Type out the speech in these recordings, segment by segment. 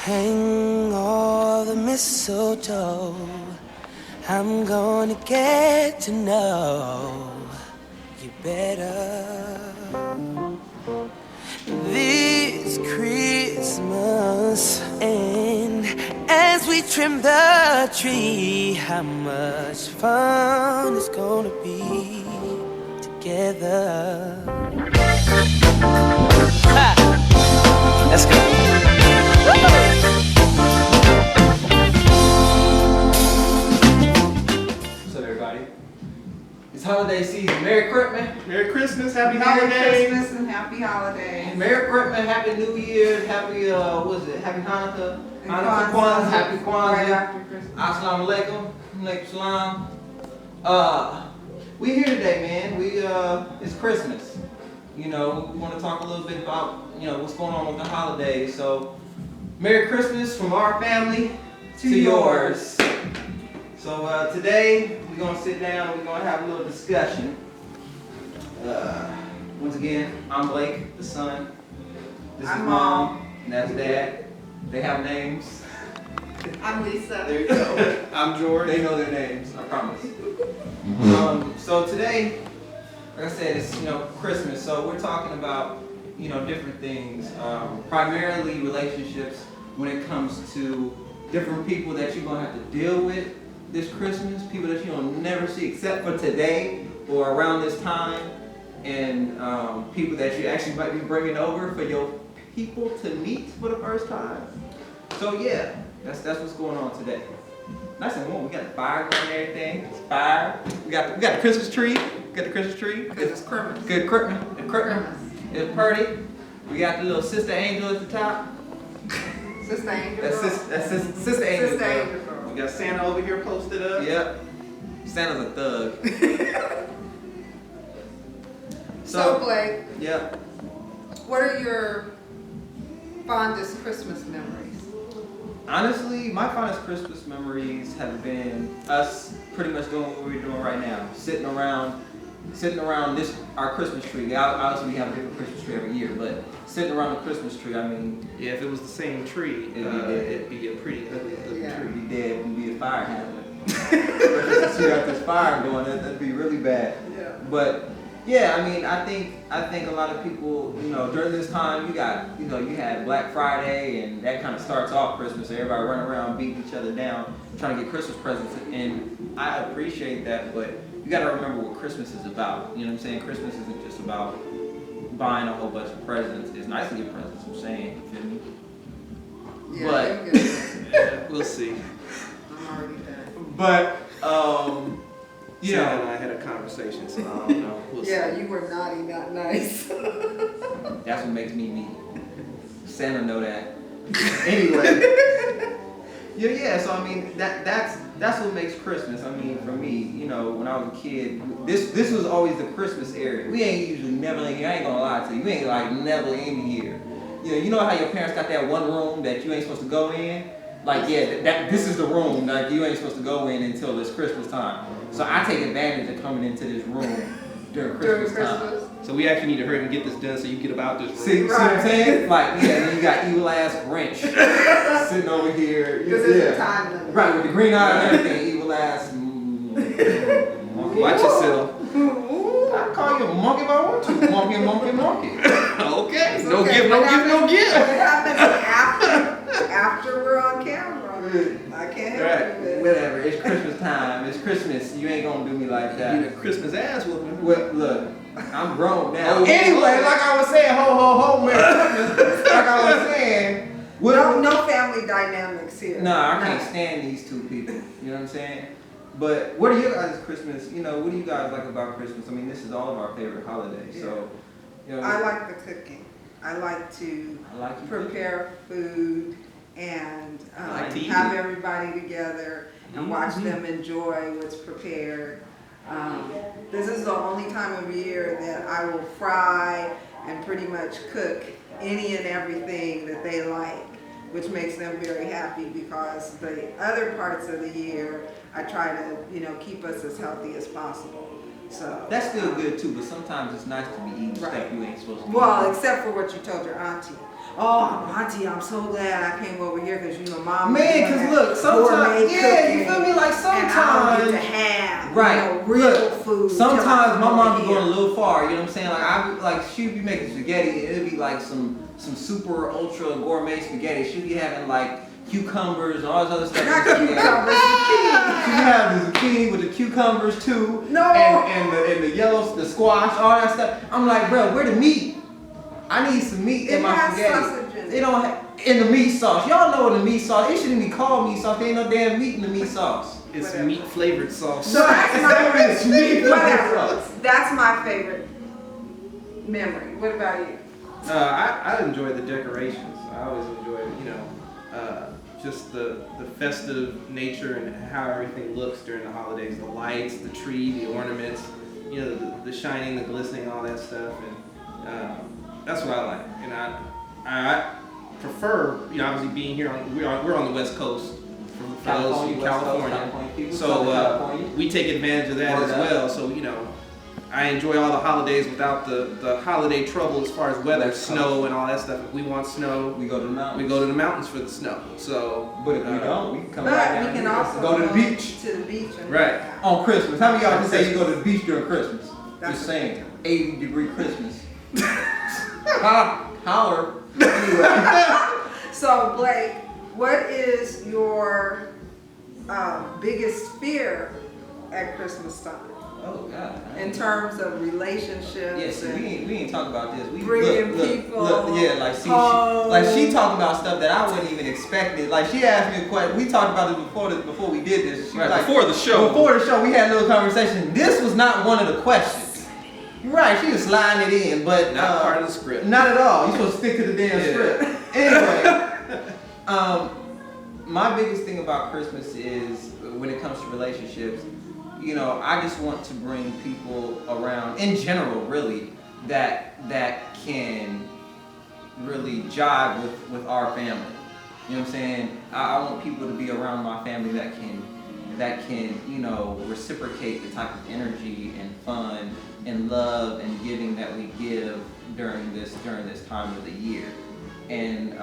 Hang all the mistletoe. I'm gonna get to know you better this Christmas. And as we trim the tree, how much fun it's gonna be together. Ha! Let's go. What's up, everybody? It's holiday season. Merry Christmas. Merry Christmas, Happy Merry Holidays. Christmas and Happy Holidays. Merry Christmas, Happy New Year, Happy Happy Hanukkah, And Hanukkah Kwanzaa. Kwanzaa, Happy Right Kwanzaa, after Christmas. Assalamu alaikum, alaikum salam. We here today, man. It's Christmas. You know, we want to talk a little bit about what's going on with the holidays. So, Merry Christmas from our family to yours. So today we're gonna sit down. We're gonna have a little discussion. Once again, I'm Blake, the son. This is I'm mom, and that's dad. They have names. I'm Lisa. There you go. I'm George. They know their names. I promise. So today, like I said, it's Christmas. So we're talking about different things, primarily relationships when it comes to different people that you're gonna have to deal with this Christmas, people that you'll never see except for today or around this time, and people that you actually might be bringing over for your people to meet for the first time. So yeah, that's what's going on today. Nice and warm. We got the fire going and everything. It's fire. We got the Christmas tree. We got the Christmas tree. Because it's Christmas. Good Christmas. The Christmas. It's pretty. We got the little sister angel at the top. Sister Angel. That's Girl. sister angel. Sister girl. Angel. Girl. We got Santa over here posted up. Yep. Santa's a thug. So Blake, Yep. what are your fondest Christmas memories? Honestly, my fondest Christmas memories have been us pretty much doing what we're doing right now, sitting around our Christmas tree. Obviously, we have a different Christmas tree every year, but sitting around the Christmas tree, I mean, Yeah, if it was the same tree, It'd be dead. it'd be a pretty ugly Yeah. tree. we'd be dead and be a fire hazard. Since you got this fire going, that'd be really bad. Yeah. But yeah, I mean, I think a lot of people, during this time, you had Black Friday, and that kind of starts off Christmas. Everybody running around beating each other down, trying to get Christmas presents, and I appreciate that. But you got to remember what Christmas is about. You know what I'm saying? Christmas isn't just about buying a whole bunch of presents. It's nice to get presents. I'm saying, you feel me? Yeah, But- you're good. Yeah, we'll see. I'm already done. But Santa and I had a conversation, so I don't know. We'll Yeah, see. you were naughty, not nice. that's what makes me me. Santa know that. Anyway. Yeah. So I mean, that's what makes Christmas. I mean, for me, when I was a kid, this was always the Christmas area. We ain't usually never in here. I ain't gonna lie to you. We ain't like never in here. You know how your parents got that one room that you ain't supposed to go in? Like, yeah, this is the room like you ain't supposed to go in until it's Christmas time. So I take advantage of coming into this room during Christmas time. So we actually need to hurry and get this done so you get about this room. See what I'm saying? Like, yeah, then you got evil ass Grinch sitting over here. Because there's a time limit. Right, with the green eye and everything, evil ass. Watch yourself. I call you a monkey if I want to. Monkey. Okay. It's No okay. give, no What give, no happens- give. What happens after we're on camera? I can't help Right, it. whatever. It's Christmas time. It's Christmas. You ain't gonna do me like You that. the Christmas ass whooping. Well, look, I'm grown now. Oh, Anyway, like I was saying, ho, Merry Christmas. Like I was saying, No family dynamics here. Nah, I can't stand these two people. You know what I'm saying? But what are your guys' Christmas? What do you guys like about Christmas? I mean, this is all of our favorite holidays. So, I like the cooking. I like to I like you prepare food and like to eat have it. everybody together and watch them enjoy what's prepared. This is the only time of year that I will fry and pretty much cook any and everything that they like, which makes them very happy because the other parts of the year I try to, keep us as healthy as possible. So That's still good too, but sometimes it's nice to be eating stuff you ain't supposed to. Well, eat. except for what you told your auntie. oh, Auntie, I'm so glad I came over here because, you know, Mom. Man, because look, sometimes, yeah, you feel me? Like And I don't sometimes. get to have, Right. you know, real Look, food. sometimes my mom be here. going a little far, you know what I'm saying? Like she'd be making spaghetti, and it'd be like some super ultra gourmet spaghetti. She'd be having like cucumbers and all this other stuff. Not cucumbers, zucchini. She'd have the zucchini with the cucumbers too. No. And the yellow, the squash, all that stuff. I'm like, bro, where the meat? I need some meat in my spaghetti. Sausage in it. They don't have in the meat sauce. Y'all know what the meat sauce. It shouldn't be called meat sauce. There ain't no damn meat in the meat sauce. It's Whatever. meat flavored sauce. So that's It's meat flavored Whatever. sauce. That's my favorite memory. What about you? I enjoy the decorations. I always enjoy, just the festive nature and how everything looks during the holidays. The lights, the tree, the ornaments, the shining, the glistening, all that stuff. And that's what I like. And I prefer, obviously being here we're on the West Coast. For those in California. So we take advantage of that as well. So, I enjoy all the holidays without the holiday trouble as far as weather, snow and all that stuff. If we want snow, We go to the mountains. we go to the mountains for the snow. So, But if we don't, we can come But right we down can here. also Go to the beach. To the beach. And Right. On Christmas. How many of y'all can say you go to the beach during Christmas? That's Just saying. 80-degree Christmas. Holler. Anyway. So, Blake, what is your biggest fear at Christmas time Oh, God. in terms of relationships? Yeah, see, and we ain't talking about this. We bringing people yeah, like see, home. she talking about stuff that I wasn't even expecting. Like she asked me a question. We talked about it before we did this. She was like, before the show. Before the show, we had a little conversation. This was not one of the questions. Right, she was sliding it in, but Not part of the script. Not at all. You're supposed to stick to the damn script. Anyway, my biggest thing about Christmas is when it comes to relationships, I just want to bring people around in general, really, that can really jive with our family. You know what I'm saying? I want people to be around my family that can reciprocate the type of energy and fun and love and giving that we give during this time of the year. And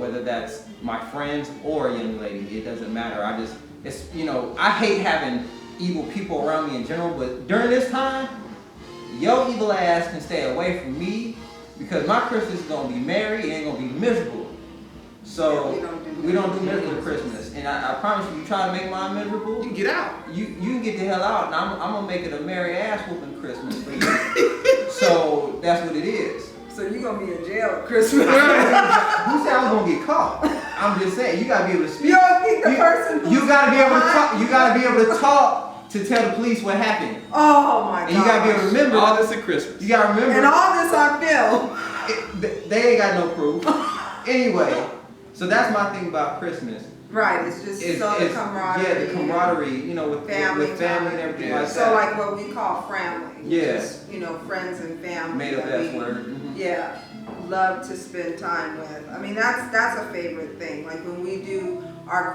whether that's my friends or a young lady, it doesn't matter. I hate having evil people around me in general, but during this time, your evil ass can stay away from me because my Christmas is gonna be merry, it ain't gonna be miserable. So we don't do miserable Christmas. And I promise you try to make mine miserable, You can get out. you can get the hell out, and I'm gonna make it a merry ass whooping Christmas for you. So that's what it is. So you're going to be in jail at Christmas. Who said I was gonna get caught? I'm just saying you gotta be able to speak. You don't think the person You who's gotta be able to behind talk. You gotta be able to talk to tell the police what happened. Oh my God. And you gotta be able to remember. All this at Christmas. You gotta remember. And all this on film. They ain't got no proof. Anyway, so that's my thing about Christmas. Right, it's just the camaraderie. Yeah, the camaraderie, with family and everything Yeah. like So that. like what we call family. Yeah. Just, friends and family. Made up that that we- word. Mhm. Yeah, love to spend time with. I mean, that's a favorite thing. Like when we do our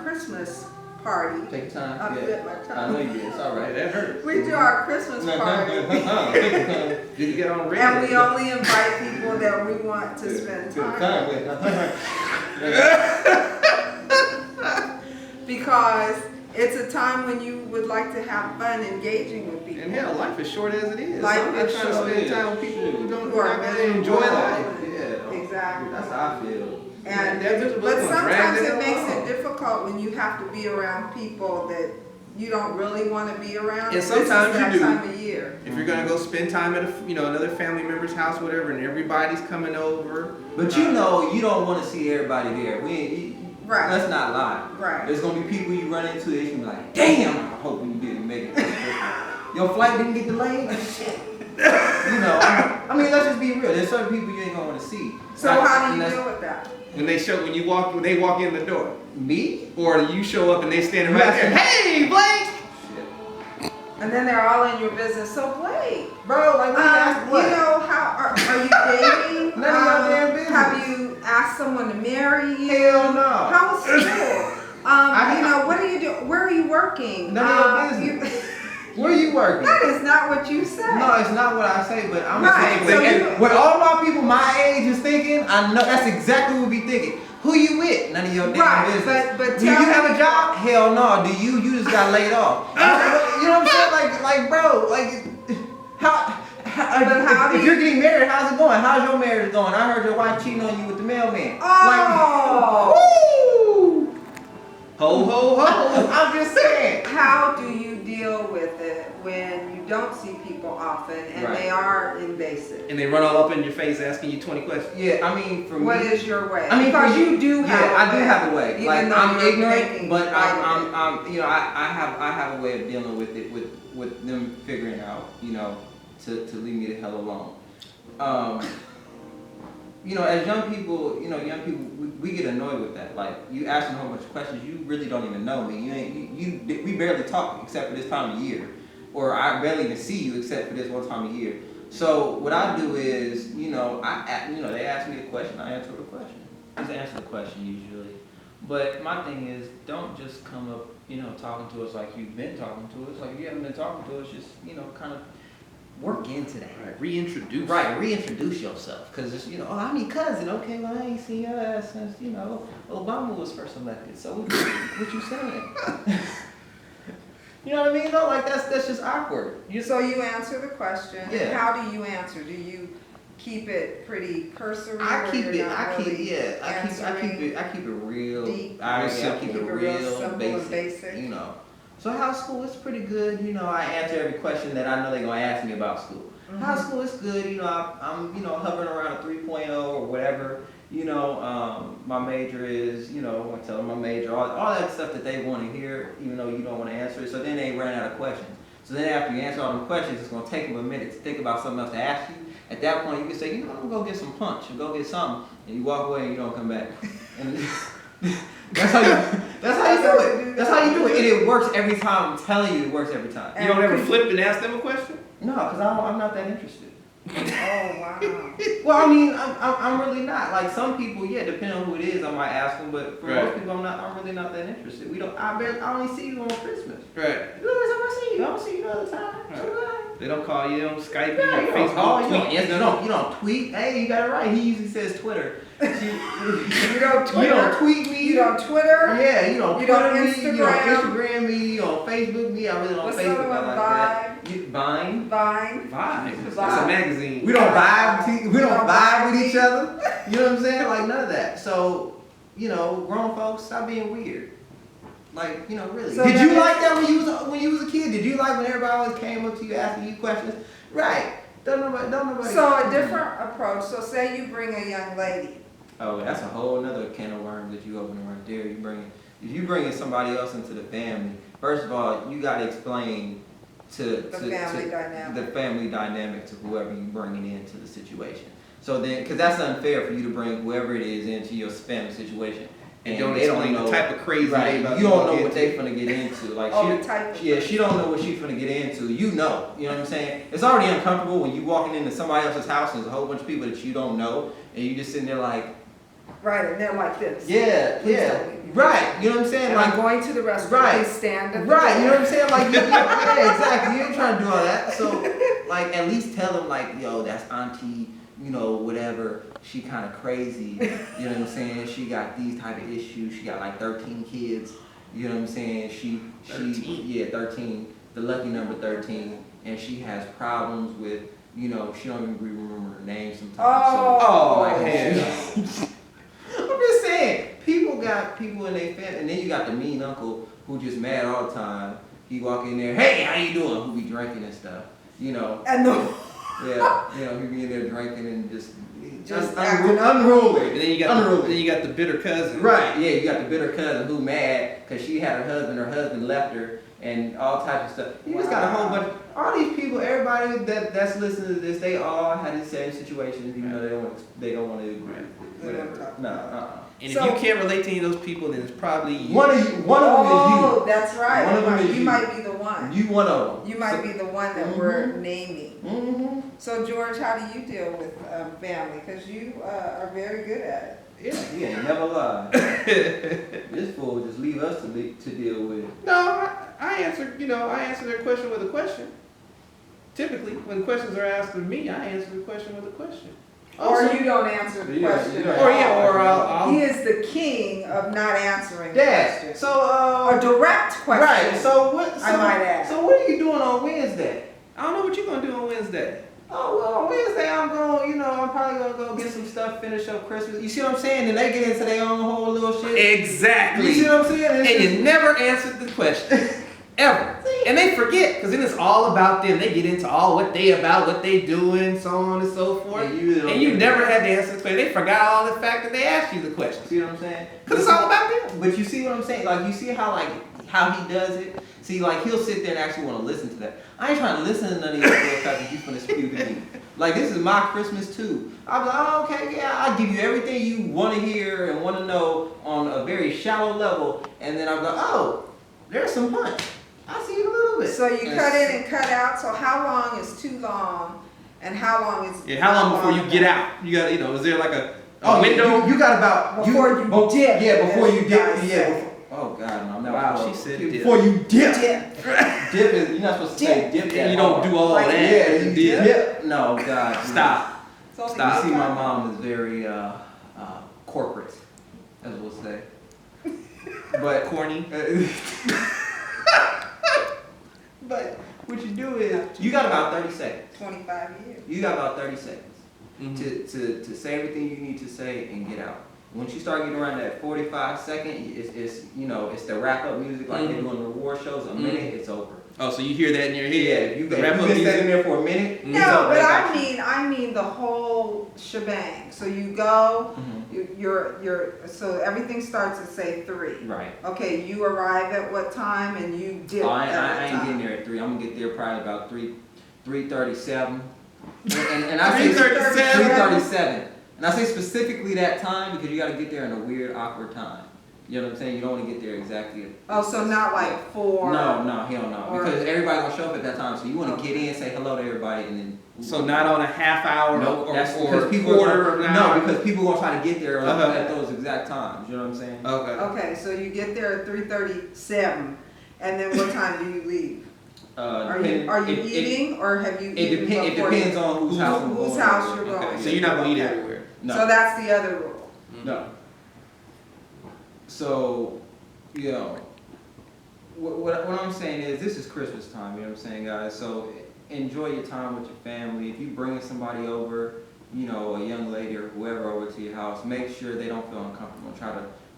Christmas party. Take your time. I Yeah. bit my I tongue. know you did. It's all Right, right. that hurt. We do our Christmas party. Did you get on radio? And we only invite people that we want to spend time with. Because it's a time when you would like to have fun engaging with people. And hell, life is short as it is. Life I'm not is trying to short. spend time with people who don't Who are not gonna enjoy miserable. life. Yeah. Exactly. That's how I feel. And They're miserable, but they're gonna sometimes drag it them makes along. it difficult when you have to be around people that you don't really want to be around. And sometimes this is you that do. time of year. If you're gonna go spend time at another family member's house, whatever, and everybody's coming over. But you don't want to see everybody there. Right. Let's not lie. Right. There's gonna be people you run into that you can be like, damn, I hope you didn't make it. Your flight didn't get delayed. Shit. I mean, let's just be real. There's certain people you ain't gonna want to see. So how do you deal with that? When they walk in the door, Me? or you show up and they standing right Yes. there. Hey, Blake! Shit. And then they're all in your business. So Blake, Bro, like we asked what? how are you dating? None of your damn business. Have you asked someone to marry you? Hell no. How was school? What do you do? Where are you working? None of your business. Where you working? That is not what you say. No, it's not what I say, but I'm Right, saying so what all my people my age is thinking, I know that's exactly what we be thinking. Who you with? None of your damn Right, business. but Do you tell have me- a job? Hell no. Do you? You just got laid off. You know what I'm saying? Like, bro, like, But how if do you're you- getting married, how's it going? How's your marriage going? I heard your wife cheating on you with the mailman. Oh. Like, woo! Ho, ho, ho. I'm just saying. How do you deal with it when you don't see people often and Right. they are invasive? And they run all up in your face asking you 20 questions. Yeah, I mean, for What me. is your way? I mean, because for you do have yeah, a I do way, have a way. even Like though I'm you're ignorant, making but light of it. I'm you know, I have a way of dealing with it with them figuring out, you know, to leave me the hell alone. You know, as young people, we get annoyed with that. Like you asking a whole bunch of questions, you really don't even know me. We barely talk except for this time of year, or I barely even see you except for this one time of year. So what I do is, they ask me a question, I answer the question. Just answer the question usually. But my thing is, don't just come up, talking to us like you've been talking to us. Like if you haven't been talking to us, just, kind of work into that. Right. Reintroduce. Right, reintroduce yourself. Because it's, I'm your cousin. Okay, well, I ain't seen your ass since, Obama was first elected. So what you saying? You know what I mean? No, like that's just awkward. So you answer the question. Yeah. How do you answer? Do you keep it pretty cursory? I keep where it. you're not I keep really it. I keep it real. deep? I Simple. keep it Keep it real real simple and basic. So how's school? It's pretty good. I answer every question that I know they're gonna ask me about school. Mhm. How's school? It's good. I'm hovering around a 3.0 or whatever. My major is, I tell them my major, all that stuff that they want to hear, even though you don't want to answer it. So then they run out of questions. So then after you answer all them questions, it's going to take them a minute to think about something else to ask you. At that point, you can say, I'm going to go get some punch or go get something. And you walk away and you don't come back. And that's how you do it. That's how you do it. And it works every time. I'm telling you, it works every time. You don't ever flip and ask them a question? No, because I'm not that interested. Oh wow. Well, I mean, I'm really not. Like some people, yeah, depending on who it is, I might ask them. But for most people, I'm really not that interested. I only see you on Christmas. Right. The only time I see you, I don't see you the other time. They don't call you, they don't Skype you, Yeah, on you Facebook, don't tweet. call, you don't tweet. Hey, you got it right. He usually says Twitter. You don't Twitter. You don't tweet me. You don't Twitter. Yeah, you don't You Twitter don't me. You don't Instagram. Instagram me. You don't Facebook me. I really don't What's the Facebook. other I one? like that. Vine. Vine. Vibe. That's Vibe. a magazine. We don't vibe. We You don't don't vibe with vibe. each other. You know what I'm saying? Like none of that. So, grown folks, stop being weird. Like, really. So Did that you is- like that when you was a kid? Did you like when everybody always came up to you asking you questions? Right. Don't nobody. So a different approach. So say you bring a young lady. Oh, that's a whole nother can of worms that you open right there. If you bringing somebody else into the family, first of all, you got to explain to family dynamic. the family dynamic to whoever you bringing into the situation. So then, because that's unfair for you to bring whoever it is into your family situation. And don't explain the type of crazy right. they about You to don't walk know what into. they finna get into. Like The type of she don't know what she's finna get into. You know what I'm saying? It's already uncomfortable when you walking into somebody else's house and there's a whole bunch of people that you don't know, and you just sitting there like, Right, and they're like this. yeah, Please yeah, don't leave me. right. You know what I'm saying? And Like, I'm going to the restroom. right. Please stand at the right. You know door. what I'm saying? Like, yeah, exactly. You ain't trying to do all that. So, like, at least tell them, like, yo, that's auntie, whatever. She kind of crazy. You know what I'm saying? She got these type of issues. She got like 13 kids. You know what I'm saying? She 13. The lucky number 13, and she has problems with, she don't even remember her name sometimes. Oh, like, hell. I'm just saying, people got people in their family, and then you got the mean uncle who just mad all the time. He walk in there, hey, how you doing? Who be drinking and stuff, And the Yeah, he be in there drinking and just acting unruly. And then you got the bitter cousin. Right, yeah, you got the bitter cousin who mad because she had her husband left her, and all types of stuff. You just got a whole bunch. All these people, everybody that's listening to this, they all had the same situation. Even though they don't want to agree. Whatever. No. And So- if you can't relate to any of those people, then it's probably you. One of them Oh, that's right. One of them is you you. might be the one. is you. You one of them. You might be the one that we're naming. Mm-hmm. So George, how do you deal with family? Because you are very good at it. Yeah, never lie. This fool just leave us to deal with it. No, I answer their question with a question. Typically, when questions are asked of me, I answer the question with a question. Or you don't answer the question. Or I'll He is the king of not answering Yeah. questions. So A direct question. right. So what? I might add. So what are you doing on Wednesday? I don't know what you're gonna do on Wednesday. Oh, well, on Wednesday I'm going, I'm probably going to go get some stuff, finish up Christmas. You see what I'm saying? And they get into their own whole little shit. Exactly. You see what I'm saying? And you never answered the question. Ever. And they forget, because then it's all about them. They get into all what they about, what they doing, so on and so forth. And you never had to answer the question. They forgot all the fact that they asked you the question. See what I'm saying? Because it's all about them. But you see what I'm saying? Like, you see how he does it? See, like, he'll sit there and actually want to listen to that. I ain't trying to listen to none of your little crap that you finna spew to me. Like, this is my Christmas too. I'll be like, oh, okay, yeah, I'll give you everything you want to hear and want to know on a very shallow level. And then I'll go, oh, there's some punch. I see it a little bit. So you cut in and cut out. So how long is too long, and how long is how long before you get out? You got, is there like a window? You got about before you dip? Yeah, before you dip. guys Yeah. say. Oh God, no, I'm not. Wow, she said dip. Before you dip. Dip. Dip is you're not supposed to say dip. You don't do all Like, that. Yeah, you dip. dip. No, God, Stop. It's only Stop. You see, my time. mom is very corporate, as we'll say. But Corny. but what you do is you got about 30 seconds. 25 years. You got about 30 seconds to say everything you need to say and get out. Once you start getting around that 45 second, it's the wrap up music like they do on reward shows. A minute, it's over. Oh, so you hear that in your head? Yeah, if you've wrap been up music. standing there for a minute. No, it's over. but They got you. I mean the whole shebang. So you go, you're so everything starts at say 3. Right. Okay, you arrive at what time and you dip I at ain't what getting time? there at 3. I'm gonna get there probably about 3:37. And I say 3:37? 3:37. And I say specifically that time because you got to get there in a weird, awkward time. You know what I'm saying? You don't want to get there exactly. Oh, so not like 4. No, hell no. Or- Because everybody's gonna show up at that time, so you want to get in, say hello to everybody, and then. So not on a half hour No, or that's because people quarter of an hour? No, because people gonna try to get there Uh-huh. at those exact times. You know what I'm saying? Okay. Okay, so you get there at 3:37, and then what time do you leave? Are you eating or have you It eaten before depends you, on whose house I'm whose going house to. you're going? Okay, so you're not gonna eat Okay. everywhere. No. So that's the other rule. No. So, what I'm saying is this is Christmas time, you know what I'm saying, guys? So enjoy your time with your family. If you bringing somebody over, a young lady or whoever over to your house, make sure they don't feel uncomfortable.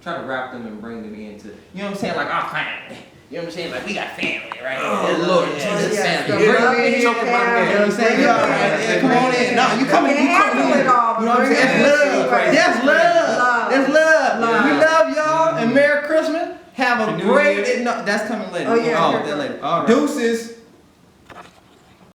Try to wrap them and bring them into, you know what I'm saying, like our family. You know what I'm saying? Like we got family, right? Oh, Lord Jesus, yes. family. The Bring loving me in, choke my family. man. You know what I'm saying? Bring Yeah, it right. in. Yeah, come on in. No, you coming They handle it all, You know what I'm bring saying? it That's in. love. Right. That's love. Love. That's love. Love. We love y'all and Merry Christmas. Have a Happy New great. Year. No, that's coming later. Oh, yeah, Oh, here that comes. later. All right. Deuces.